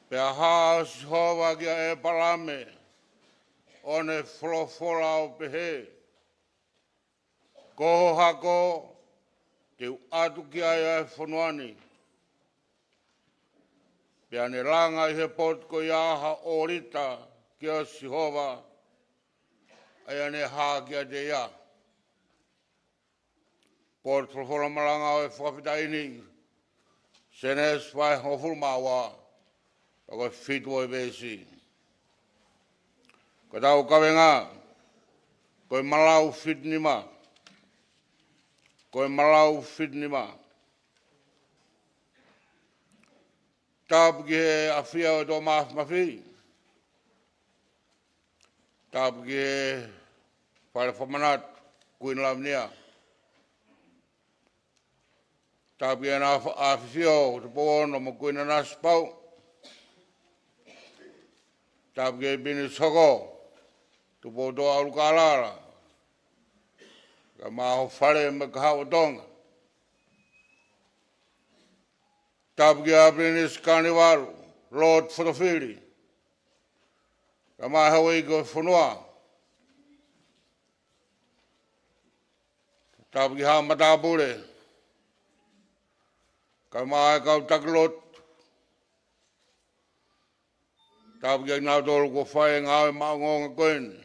Pe aha si hova kia e palame, one flofora o pehe. Koho hako, te atu kia e whanuani. Pe ane langa i he potko i aha orita kia si hova, ai ane haa kia te ia. Port flofora malanga o e Fakafeta'i ni, senes vai hofuru mawa, ako fitu o besi. Ko tau kawenga, ko Malau fit ni ma. Ko Malau fit ni ma. Tapu ki he awhia o tō mafi. Tapu ki he Fakamanatu, Kuini Lavinia. Tapu ki he na awhia o te pōno mo Kuini Naspau. Tapu ki he bini soko. Tu po toa alukalara. Ka maho whare me ka hao Tonga. Tapu ki a Brinis Carnival, Lord Fotofiri. Ka maho Hiki Fonua. Tapu ki ha Matapure. Ka maho kau Taklot. Tapu ki a nautoro ko whae ngāwe maungonga Kuini.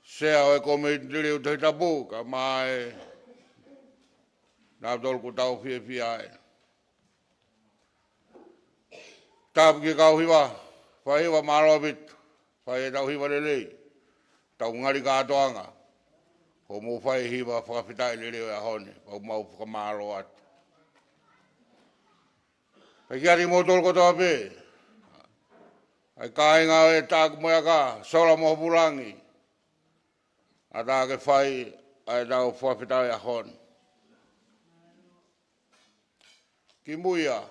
Sea o e komitiri o Tongatapu, ka mai nautoro ko tau whia ai. Tapu ki kau hiwa, whae hiwa Malau bitu, whae tau hiwa lelei, tau ngari Katoanga. Ho mo whae hiwa Fakafeta'i lelei o ahone, pau mau whakamaro atu. Peki ari motoro ko tau pe, ai kāinga e tāku moia ka, sola moho pulangi. A tā ke whai ai tau Fakafeta'i ahone. Ki muia.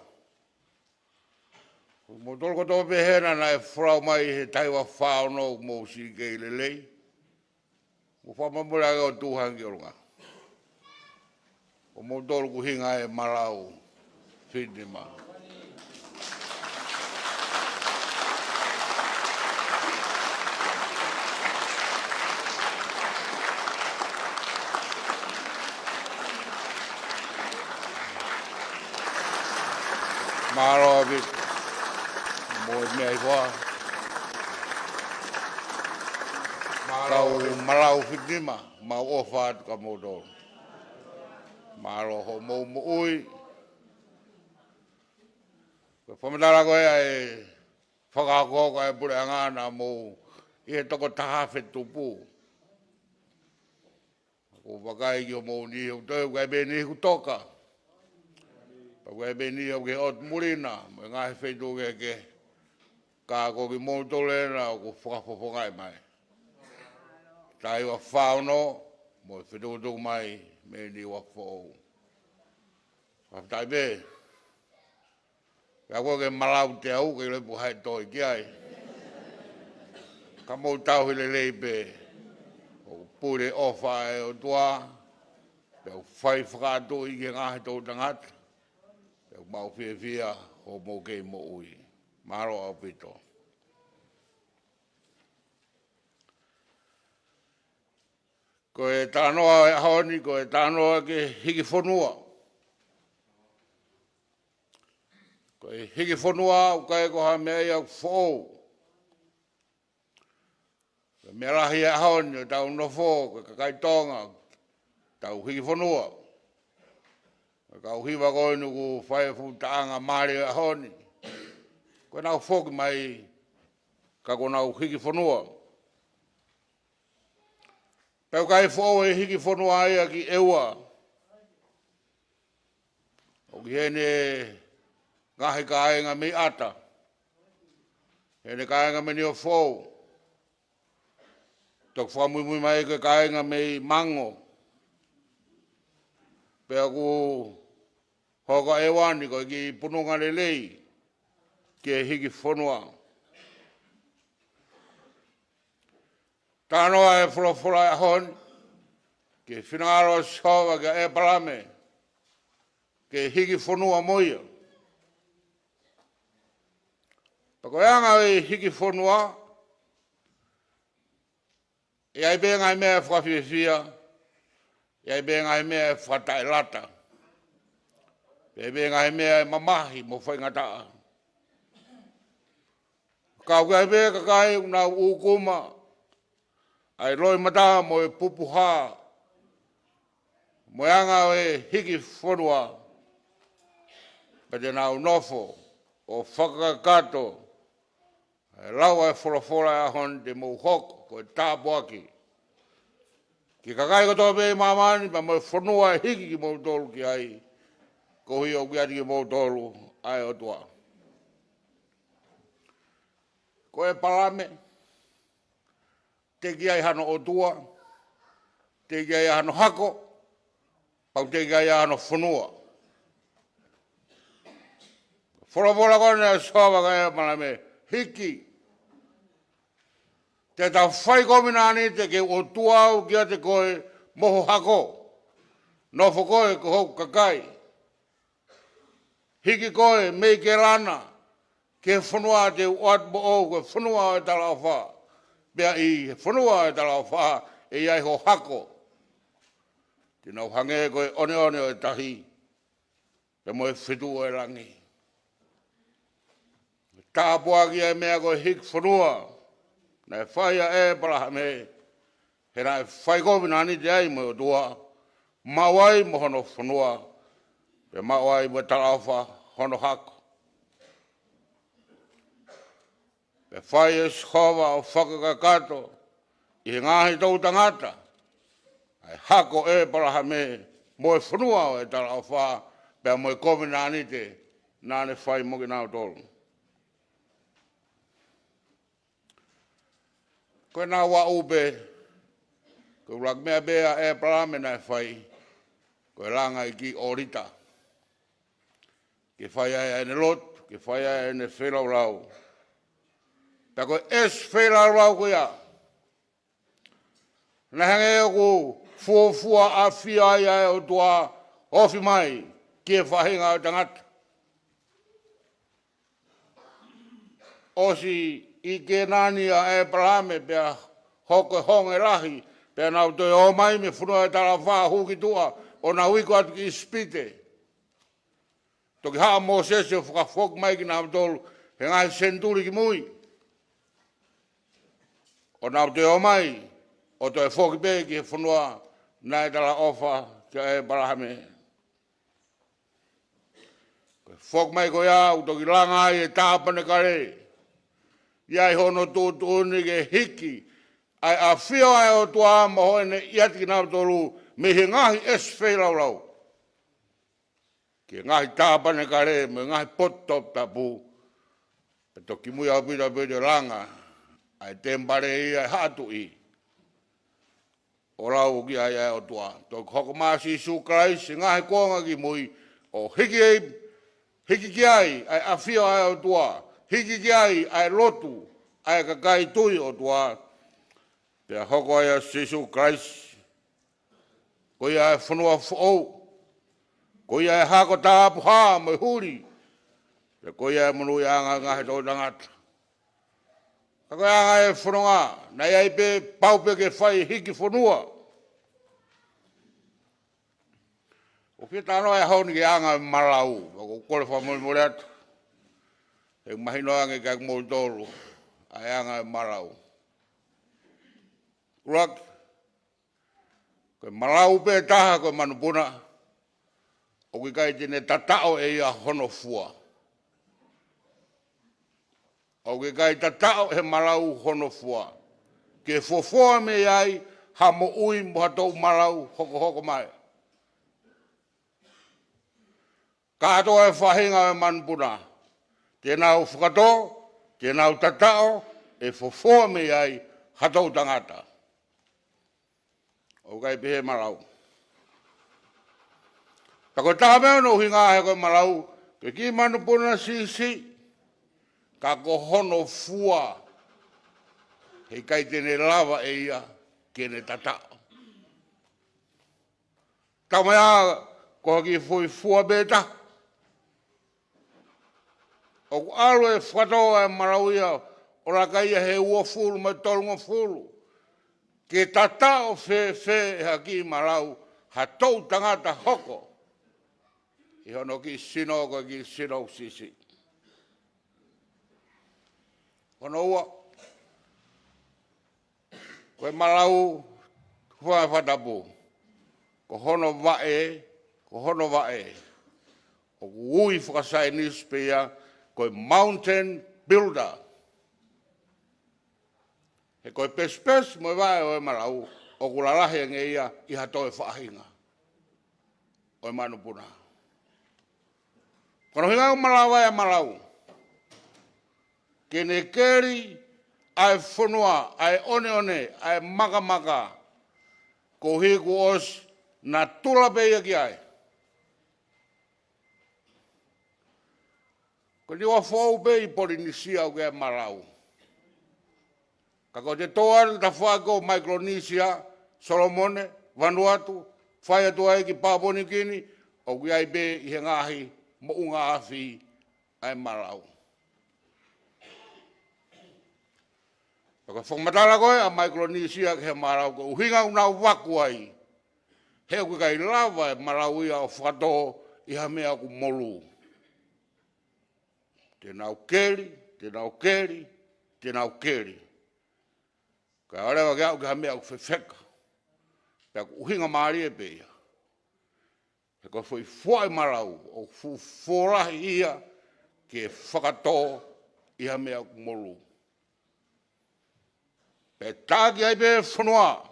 Mo tolo ko tō pehena na e whrau mai he taiwa whāono mo si kei lelei. Mo whamamura o tūhangi o runga. O mo tolo ku hinga e Malau, Whitnima. Malau bit. Moimoi hoa. Malau Whitnima, mau ofa atu ka moto. Malau ho Moimoi. Ko whamatara koe ai whakakoko ai pure angana mo i he toko taha whetupu. Ko wakai ki o mo ni o tau kai beni ku toka. Kai beni o ke ot murina, mo ngai whetu ke ka ko ki moto lena o ko whakafofongai mai. Tai wa whāono, mo whetu mai me Niuafo'ou. Whakatai be, ka ko ke Malau te au ke lepu hai toi ki ai. Ka mou tau hile lei pe, o pure ofa e o tua, pe o whai whakato i ke ngahe tau tangata, pe o mau whia o mou kei mo ui. Maro au pito. Ko e tānoa e haoni, ko e tānoa ke Hiki Fonua. Ko e Hiki Fonua u kai ko ha mea iau fōu. Ko mea rahi e haoni o tau nofo, ko kai Tonga, tau Hiki Fonua. Ko kau hiwa koe nuku whae futaanga maari e haoni. Ko nau whoki mai ka ko nau Hiki Fonua. Pau kai fōu e Hiki Fonua ia ki Eua. O ki hene ngahi kāinga me ata. Hene kāinga me Niuafo'ou. Tok whamui mai ke kāinga me mango. Pau ku hoka ewani ko ki pununga lelei ke Hiki Fonua. Tānoa e whulawhula e hon, ke whinangaro sawa ke e palame, ke Hiki Fonua moia. Pakoanga e hiki fonua, e ai benga mea whawhiwhia, e ai benga mea whatai lata, e benga mea mamahi mo whaingataa. Ka ukai mea kakai una ukuma, ai roi mata mo e pupuha, mo anga e hiki fonua, pa te nau nofo, o whakakato, ai lau ai whorafora a hon te mo hoko, ko e tāpuaki. Ki kakai koto me mamani, pa mo e fonua e hiki ki mo tolu ki ai, ko hi o kiati ki mo tolu, ai o tua. Ko e palame, te ki ai hano o tua, te ki ai hano hako, pau te ki ai hano fonua. Whorafora kone a soa kai e palame, hiki. Te tau whai kominani te ke o tuau kia te koe moho hako. Nofo koe ko hou kakai. Hiki koe mei ke lana. Ke whanua te uat mo o ke whanua e tala o wha. Pea i whanua e tala o wha e iai ho hako. Te nau hange koe one one o e tahi. Pe mo e whitu e rangi. Tāpua ki e mea koe hik whanua. Nei whaia e paraha me, he rai whai kominani te ai mo tua, mawai mo hono whanua, pe mawai mo talawha hono hako. Pe whai e shkova o whakakakato, i he ngahi tau tangata, ai hako e paraha me, mo e whanua o e talawha, pe mo e kominani te, nane whai mo ki nao tolu. Koe nā wa upe, koe urak mea bea e palame nai whai, koe langa i ki orita. Ke whai ai ene lot, ke whai ai ene whelau rau. Pea koe es whelau rau koe a. Nā hange e ku fuafua a whia ai ai o tua ofi mai, ki e whahinga o tangata. Osi i ke nani a e palame pea hoko honge rahi pea nau toi o mai me whunua e tala wha huki tua o na wiko atu ki spite. Toki haa mō sese o whakafok mai ki nau tolu he ngai senturi ki mui. O nau toi o mai o toi whoki pe ki he whunua na e tala ofa ki e palame. Whok mai ko ia u toki langa ai e tāpane kare. Iai hono tūtu ni ke hiki, ai a whio ai o tua maho ene iati ki nāu tolu, me he ngahi es wheilau lau. Ke ngahi tāpane kare, me ngahi potop tapu, e toki mui au pita pita langa, ai tembare i ai hatu i. O lau ki ai ai o tua. Toki hoko maasi Isu Christ, ngahi konga ki mui, o hiki ki ai a whio ai o tua. Hiki ki ai lotu, ai kakai tui o tua. Pea hoko ai a Isu Christ. Ko ia e whanua whaou. Ko ia e hako tāpu haa mai huri. Pea ko ia e munu i anga ngahe tau tangata. Kako anga e whanunga, nei ai pe paupe ke whai hiki whanua. O kia tāno e hauni ke anga Malau. Ko kore whamuri atu. E mahino ange kak mo tolu, ai anga e Malau. Urak, koe Malau pe taha koe manupuna, o ki kai tine tatao e ia hono fua. O ki kai tatao he Malau hono fua. Ke fofua me ai, ha mo ui mo hatou Malau hoko mai. Kato e whahinga e manupuna. Tēnau whakato, tēnau tatao, e fofua me ai hatou tangata. O kai pehe Malau. Tako taha mea no hinga he koe Malau, ke ki manupuna Siasi, ka ko hono fua, he kai tene lava e ia, kene tatao. Tau mea, ko haki fui fua beta, O ku alo e whatoa e Malauia, o rakaia he ua fulu mai tolunga fulu. Ke tata o fe e haki Malau, ha tau tangata hoko. I hono ki sino ko ki sino sisi. Hono ua, koe Malau, hua whatapu. Ko hono vae, o ui whakasai nispea, koe mountain builder. He koe pespes mo vae o e Malau, o kulalahi nge ia i hatoe whaahinga. O e manupuna. Kono hinga o Malau e Malau. Kene keri ai whanua, ai one, ai maka, ko hiku os na tula peia ki ai. Ko Niuafo'ou pe I Polinisia o ke Malau. Ka ko te toa ta whako Micronesia, Solomone, Vanuatu, whai atu ai ki Papua New Guinea, o ki ai pe I he ngahi mo unga awhi ai Malau. Ka whakamatala koe a Micronesia ke he Malau, ko uhinga unau waku ai. He kui kai lava e Malau ia o whakatoa I ha mea ku molu. Tēnau keri. Ka arewa ke au ke ha mea ku whewheka. Pea ku uhinga maari e peia. He koe whai whai Malau, o whorahi ia ke whakatoa I ha mea ku molu. Pe tāki ai pe whanua.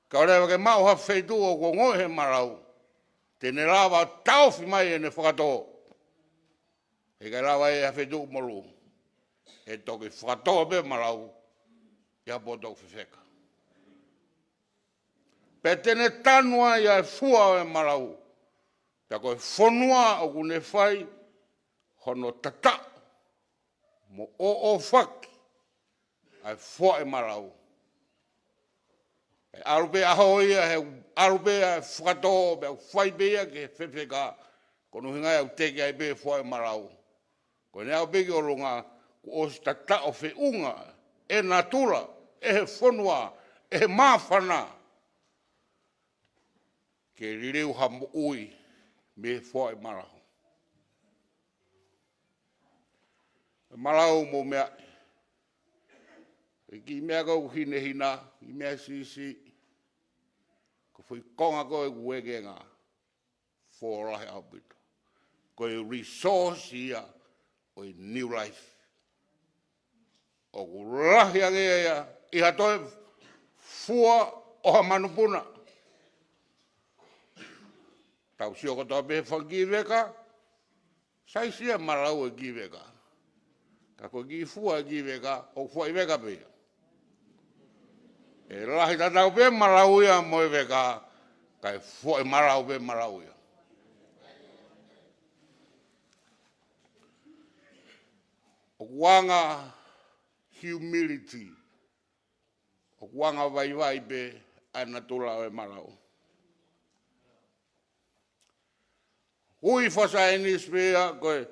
Ka rewa ke mau ha whaitu o ko ngoi he Malau. Tēne rawa tauwhi mai e ne whakatoa. He kai rawa e ha whaitu molu. He toki whakatoa pe Malau. Ia poto whewheka. Pe tēne tanua ia e fua o e Malau. Pea koe whanua o kune whai. Hono tata. Mo o whaki. Ai fua e Malau. E arupe aho ia, he arupe a whakatoa, pe au whai pea ke whewheka. Kono hingai au teke ai pe fua e Malau. Ko ne au peki o runga, ko o tata o whiunga, e natura, e he whanua, e he mawhana. Ke rireu ha mo ui, me fua e Malau. E Malau mo mea, ki mea kau hina, ki mea sisi, ko fui konga koe kuweke ngā, whōrahe au pito. Koe resource ia, o I new life. O ku rahi angea ia, I hatoe fua o ha manupuna. Tau sio kotoa pehe whakiveka, saisia Malau e kiveka. Ka koe ki fua e kiveka, o fua I veka pia. E rahi tatau pe Malau ia mo e veka, kai fua e Malau pe Malau ia. O kuanga humility. O kuanga vai pe ana tula o e Malau. Hui whasa enis pia koe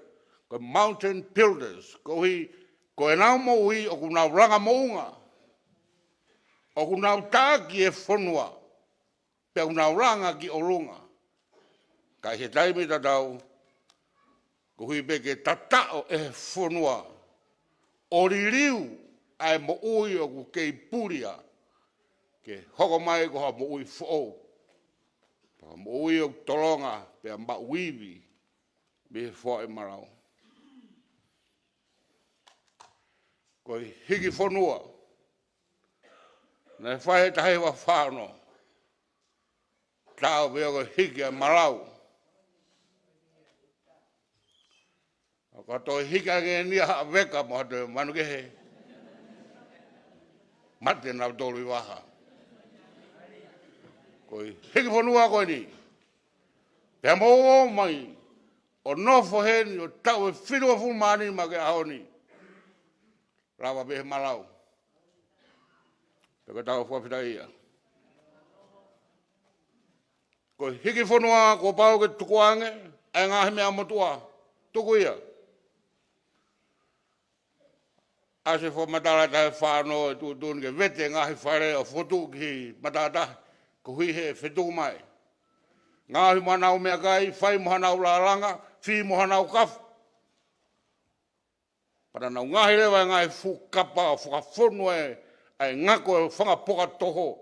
mountain builders. Koe nau mo hui o kunau ranga mo unga. O kunau tāki e whanua. Pe kunau ranga ki o runga. Kai he taimi tatau. Ko hui pe ke tatao e whanua. O ririu ai mo ui o ku kei puria. Ke hoko mai ko ha mo ui whoo. Pa mo ui o tolonga pe a mba uiwi. Me wha e Malau. Ko Hiki Fonua. Nei whae tahe wa whāno. Tāo pia ko Hiki a Malau. Ko toi hika ke nia ha veka mo hatu manu ke he. Mate nau tolu I waha. Ko Hiki Fonua ko ni. Pea mo o mai. O nofo heni o tau e whirua fulmani ma ke ahoni. Rawa pehe Malau. Pea tau Fakafeta'i ia. Ko Hiki Fonua ko pau ke tukuange. Ai ngahi mea motua. Tuku ia. ase fo matala ta whāno e tūtūni ke vete ngahi whare o fotu ki matata ko hui he whetu mai. Ngahi mohanau mea kai, whai mohanau la langa, whi mohanau kafu. Para nau ngahi rewa ngai whukapa o whakafonua ai ngako e whangapoka toho.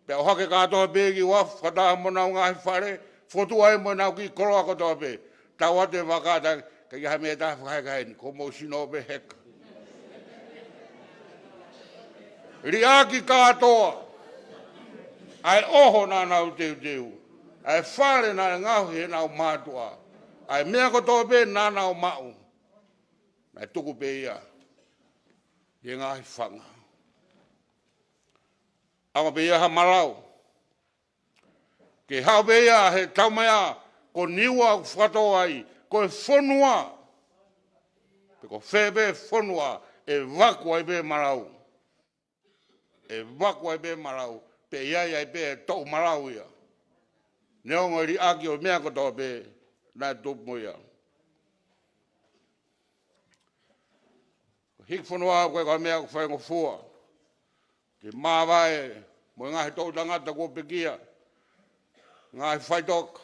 Pea o hake katoa pēki waf, kataha monau ngahi whare, fotu ai monau ki koloa katoa pē. Tau ate wakata, ka iha mea taha whakaikaini, ko mo sino pe heka. Riaki katoa, ai oho nā nau teu teu, ai whare nā ngahu he nau mātua, ai mea katoa pē nā nau mau. Nai tuku pe ia, i ngahi whanga. Awa pe ia ha Malau. Ke hau pe ia he taumea ko niua whatoa ai, ko e whonua. Pe ko whebe whonua e waku ai pe Malau. E waku ai pe Malau, pe iai ai pe e tau Malau ia. Neongo ri aki o mea kotoa pe, nai tupu ia. Hiki Fonua koe ka mea ko whaingo fua. Ke māwae, mo ngahi tau tangata ko pekia. Ngahi whaitok,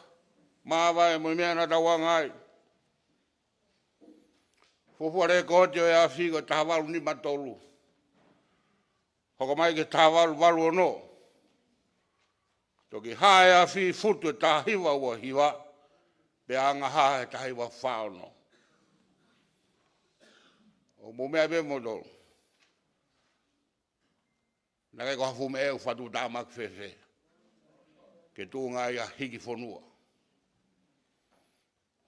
māwae mo mea na tawa ngai. Fufua re kote o e a whigo tawalu ni matolu. Hoko mai ke tawalu walu ono. Toki hae a whi futu e tahiwa ua hiwa. Pe anga hae tahiwa whaono. O mo mea be modol. Nake ko hafu me e whatu tāmak whewhe. Ke tū ngā ia Hiki Fonua.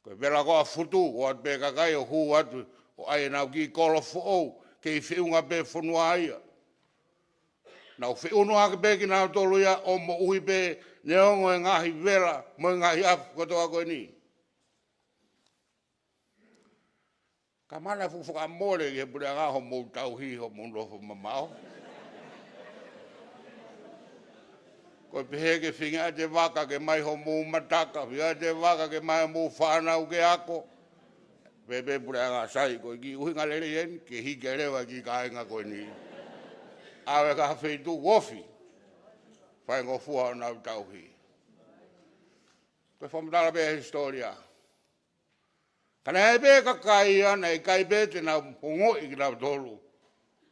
Koe vera ko a futu o at pe kakai o hu atu o ai nau ki Koloa'ia ke i whiunga pe Fonua ia. Nau whiunua ke pe ki nau tolu ia o mo ui pe neongo e ngahi vera mo ngahi afu kotoa koe ni. Ka mana fu whakamore ke pure ngā ho mou tau hi ho mou lofo mamao. Koe pehe ke whinga te waka ke mai ho mou mataka, whia te waka ke mai mou whanau ke ako. Pepe pure ngā sai koe ki uhinga lere yen, ke hike rewa ki kāinga koe ni. Awe ka wheitu wofi, whaingo fua o nau tau hi. Koe whamatala pe historia. Kana e pe kakai ana e kai pe te nau hongoi ki nau tolu.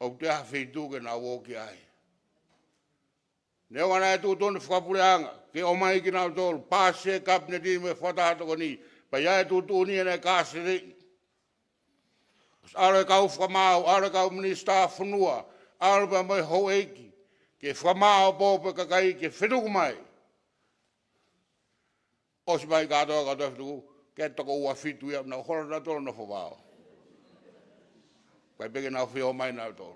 O te hawhitu ke nau woki ai. Neo ana e tūtoni whakapureanga. Ke o mai ki nau tolu. Pāse kabineti me whatahatoko ni. Pa ia e tūtoni ene e kāseri. Aro e kau whamau, aro e kau minista whanua. Aro pa mai hou eiki. Ke whamau pōpe kakai ke whetuku mai. Osi mai katoa whetuku. Ke toko ua fitu ia, nau hora na tolo na whawao. Kai peke nau whio mai nau tolo.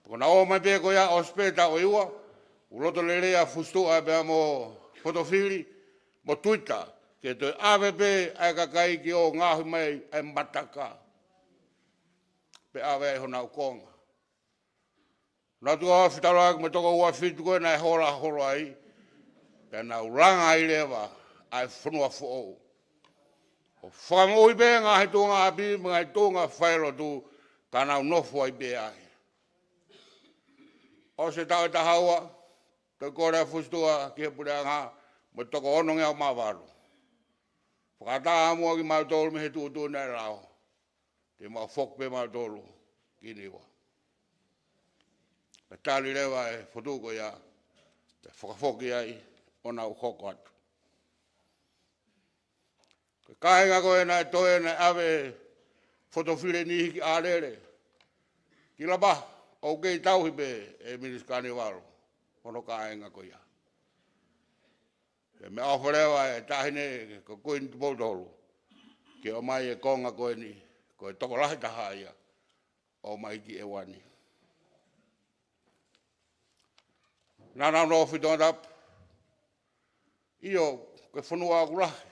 Ko na o mai peko ia ospeta o Eua, uloto lerea fustua pea mo fotofili, mo Twitter, ke toi AWP ai kakai ki o ngahi mai ai mataka. Pe awe ho nau konga. Nau tua whitaloa me toko ua fitu koe nai hora horo ai, pe nau ranga ai lewa. Ai whanua who'ou. O whamoi pe ngāhi tōnga api, ngai tōnga Falelotu, ka nau nofo ai pe ai. O se tau e tahaua, te kore a fustua ki he pure ngā, mo toko ononge au mawaru. Whakataha mua ki mau tolu me he tūtū nei rao. Te mau whok pe mau tolu ki niwa. Pe tali rewa e whutuko ia, te whakafoki ai, o nau hoko atu. Kāinga koe nai toe nai awe fotofile ni hiki ārere. Ki lapa, o kei tauhi pe e miniskani waro. Hono kāinga koe ia. Me awharewa e tahine ko Kuini tupotolu. Ke o mai e konga koe ni, koe toko lahi taha ia. O mai ki e wani. Nana nofi Tongatap. Io, koe whanua aku lahi.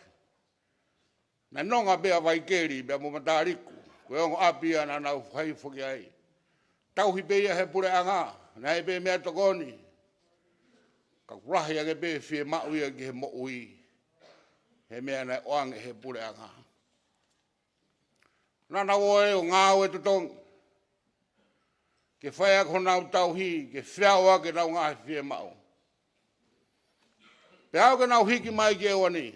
Na nonga bea waikeri, bea mo matariku, koe ongo apia na nau whai whuki ai. Tauhi beia he pure anga, na he be mea tokoni. Ka kurahi ake be fie mauia ki he mo'ui. He mea na oange he pure anga. Nana oe o ngā oe te tongi. Ke whaia kona tau hi, ke whiaua ke nau ngā whia mau. Pe au ke nau hiki mai ki ewa ni.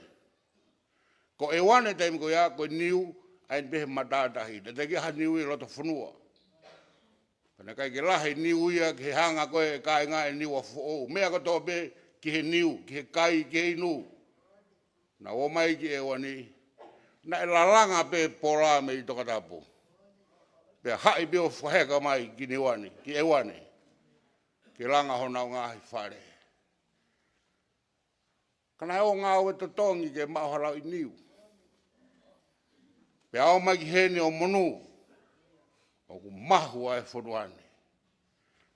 Ko ewa ne teimi ko ia, ko niu, ain pehe matatahi. Te te ki ha niu i roto whanua. Pena kai ke lahe niu ia, ke hanga koe kai ngā e Niuafo'ou. Mea ko tō pe ki he niu, ki he kai, ki he inu. Na o mai ki ewa ni. Na e lalanga pe pora me i Tongatapu. Pe hai pe o whaheka mai ki niwani, ki ewane. Ki langa hona o ngāhi whare. Kana o ngā oe to tongi ke maoharau i niu. Pe ao mai ki hene o monu. O ku mahu ai whanuane.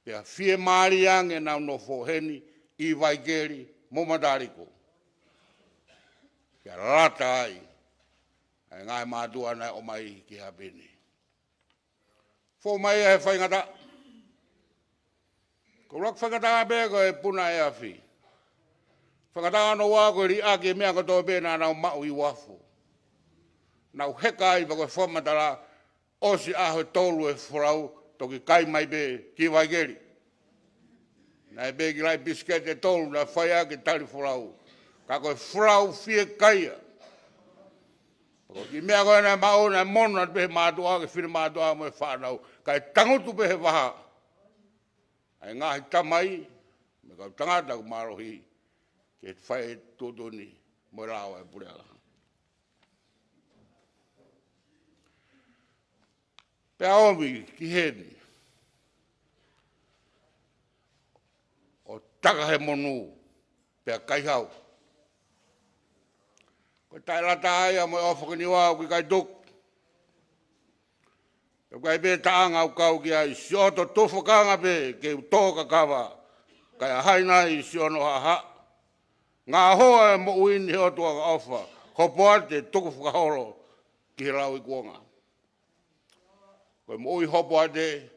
Pe a fie maari ange nau no whoheni i waikeri momadariko. Pe a rata ai. Ai ngai mātua nei o mai ki hapeni. Fo mai e whaingata. Ko rak whaingata abe ko e puna e awhi. Whaingata ano wā ko ri ake mea ko tō pēnā nau mau i wafu. Nau heka ai pa koe whamatara osi aho tolu e whorau toki kai mai be ki waikeri. Nai be ki lai bisket e tolu na whaia ki tari whorau. Ka koe whorau fie kaia. Ki mea koe nai mao nai mono na pehe mātua ke whina mātua mo e whanau. Kai tangutu pehe waha. Ai ngahi tamai, me kau tangata ku marohi ke whae tūtuni mo e rāwa e pureala. Pea omi ki heni. O taka he monu, pea kaihau. Ko tai lata ai a mo e Mofia Niuafo'ou ki kai tuk. E kai pe taanga au kau ki ai si oto tofokanga pe ke utoka kawa. Kai a haina i si ono haha. Ngā hoa e mo uini he otua ka ofa. Hopoa te tuku whakahoro ki he rau i kuonga. Koe mo ui hopoa te,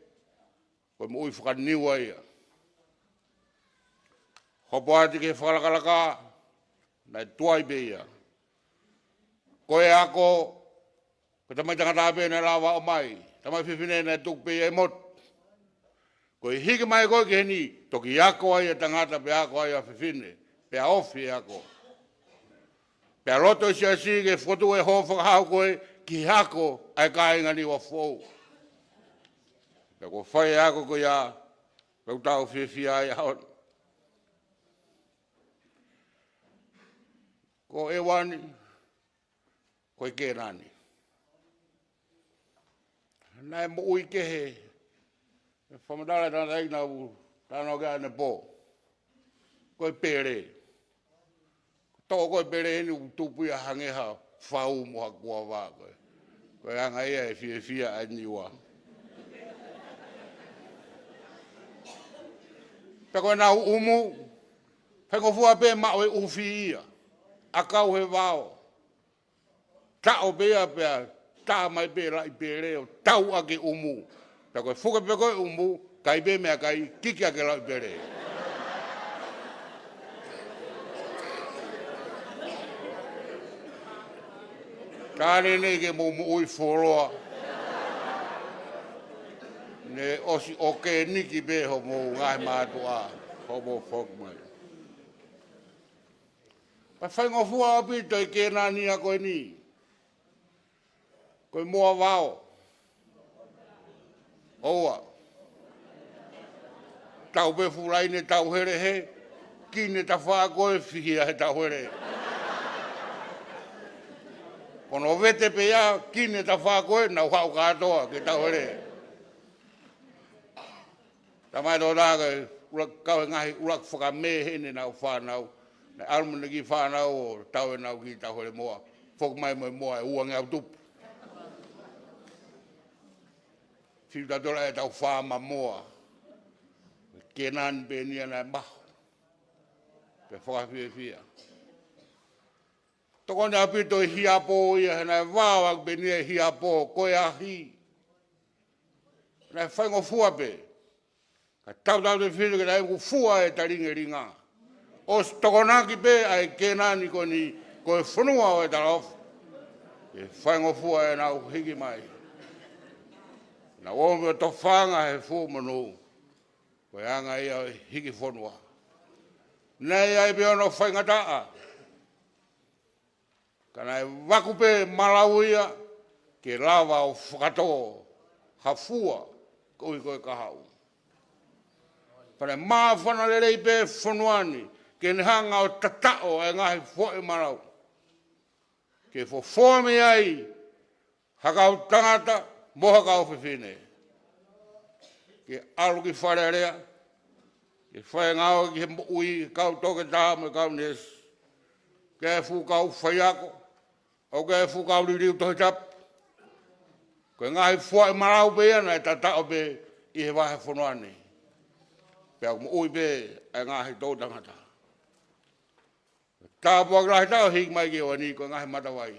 koe mo ui whakaniua ia. Hopoa te ke whakalakalaka, nai tuai be ia. Koe ako, ko tamai tangata pēne rawa o mai, tamai whiwhine nai tuk pe e mot. Koe hiki mai koe ke heni, toki ako ai a tangata pe ako ai a whiwhine, pe a ofi ako. Pe a roto i Siasi ke whotu e ho whakahau koe, ki ako ai kāinga Niuafo'ou. Pe ko whai ako koe a, pe utau whiwhia ai haon. Ko e wani, koe ke nani. Nai mo ui kehe, e whamadala tana teina u, tana o kia ne pō. Koe pere. Tō koe pere heni u tupu a hangeha whau moha kua wā koe. Koe anga ia e whiwhia a niua. Pe koe nā umu, pengo fua pe mao e uwhi ia. A kau he wāo. Ta o bea pea, ta mai pe rai pe reo, tau ake umu. Pe koe fuka pe koe umu, kai pe mea kai kiki ake rai pe reo. Kāne nei ke mo ui whoroa. Ne osi oke niki pe ho mo ngai mātua, ho mo whok mai. Pa whaingofua api toi kēnā ni a koe ni. Koe mua wao. Oua. Tau pe furai ne tau here he. Ki ne ta whaa koe whihia he tau here. Kono vete pe ia, ki ne ta whaa koe, nau hau katoa ke tau here. Ta mai tō rāga, kau e ngahi urak whakamehe ne nau whanau. Na almune ki whanau o tau e nau ki tau here moa. Whok mai moi moa e uangi au tupu. Whiuta tola e tau whāma moa. Ke nani pe nia nai maho. Pe whakawhiawhia. Toko ni apito i hiapo ia, hena wāwak pe nia hiapo, koe ahi. Nai whaingo fua pe. Ka tau te whiru ke nai fua e taringe ringa. O toko naki pe ai ke nani koe whanua o e tala ofu. E whaingo fua e nau hiki mai. Na o me to fanga he fu manu. Ko anga ia hiki fonua. Nei ai be ono whaingata. Kana wakupe Malau ia ke lava o whakato hafua koe kahau. Pane maa whana lelei pe whanuani ke ni hanga o tatao e ngahi fwoe Malau. Ke fwome ai hakau tangata mo hakau whiwhine. Ke alu ki wharerea ke whae ngao ki he ui kau toke taha me kau nes. Ke fu kau whaiako o ke fu kau liriu tohi tap. Koe ngahi fwoe Malau pe ana e tatao pe i he wahe whanuani. Pea mo ui pe e ngahi tō tangata. Tā puak lahi tau hiki mai ki o ni koe ngahi matawai.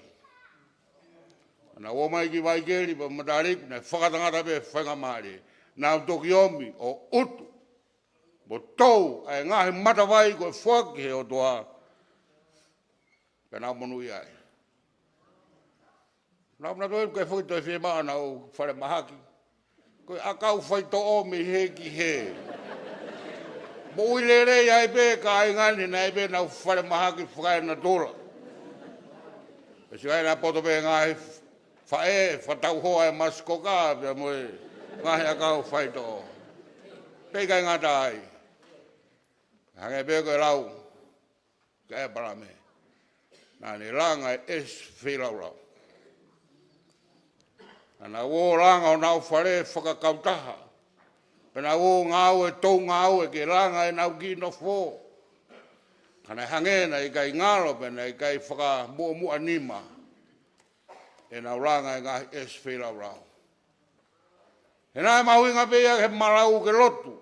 Ana o mai ki vai keri pa matariku na whakatangata pe whainga maari. Nā toki omi o utu. Mo tau e ngahi matawai koe whaki he o toa. Pea nā monu i ai. Nā muna toi koe whaki toi whiema ana o whare mahaki. Koe akau whai to omi he ki he. Mo ui lere ia pe ka ai ngani na pe na whare mahaki whakai na tōra. E si ai na poto pe ngai whae, whatau hoa e maskoka, pia moe ngahi akau whai tō. Pei kai ngata ai. Hange pe koe lau, ka e parame. Nā ni ranga e es whilau rau. Nā wō ranga o nau whare whakakautaha. Pena o ngau e tau ngau e ke ranga e nau ki no fō. Kana hangena i kai ngaro pena i kai whaka mua anima. E nau ranga e ngahi es whilau rau. E nai mahuinga pia he Malau ke lotu.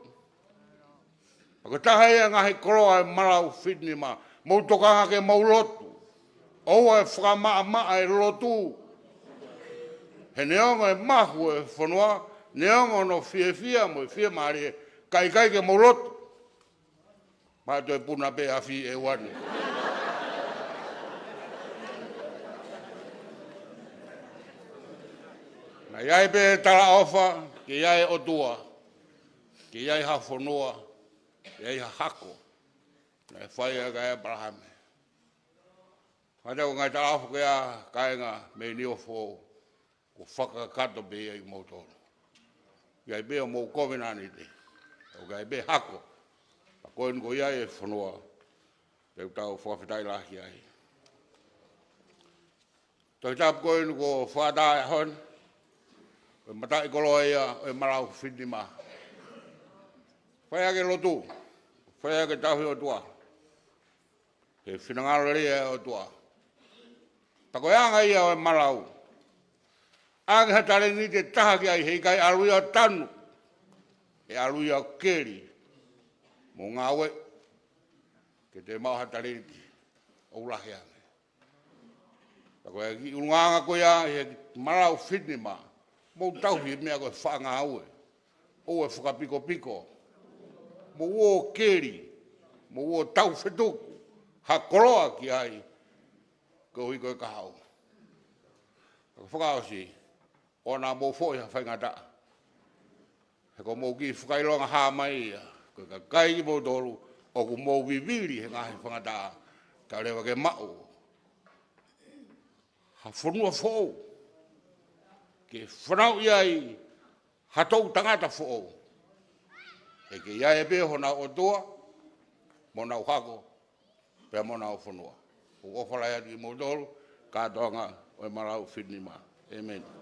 Ako taha ia ngahi koroa e Malau fitni ma. Mau tokanga ke mau lotu. Oua e whaka maa e lotu. He neongo e mahu e whanua. Neongo no fia mo fia maari kai ke molotu. Ma to e puna pe afi e wani. Na iai pe tala ofa ke iai otua. Ke iai ha whanua. Ke iai ha hako. Na e whaia ka e Abrahame. Hata ko ngai tala ofa ke a kainga me Niuafo'ou. Ko whakakato pe iai motoro. Iai bea mō kovenani te. O kai bea hako. A koen ko iai e whanua. Peu tau Fakafeta'i lahi ai. Toi tap koen ko whātai hon. E matai Koloa'ia e Malau whini ma. Whai ake lotu. Whai ake tauhi o tua. He whinangaro rea o tua. Tako anga ia o e Malau. Ake hatare ni te taha ki ai hei kai aluia tanu. E aluia keri. Mo ngāwe. Ke te mau hatare ni o ulahi ane. Tako e ki ungaanga koe a he Malau whini ma. Mo tauhi mea koe whaanga aue. O e whakapiko piko. Mo o keri. Mo o tau whetuku. Ha koloa ki ai. Ko hui koe kahau. Tako whakao si. O nā mō fōi ha whaingata. He ko mō ki whakaironga hā mai ia. Ko ka kai ki mō tōru. O ku mō viviri he ngahi whangata. Ta rewa ke mao. Ha whanua whōu. Ke whanau iai. Ha tau tangata whōu. E ke iai e pēho nā o toa. Mō nau hako. Pea mō nau whanua. O whalai atu ki mō tōru. Katoanga o e Malau whini ma. Amen.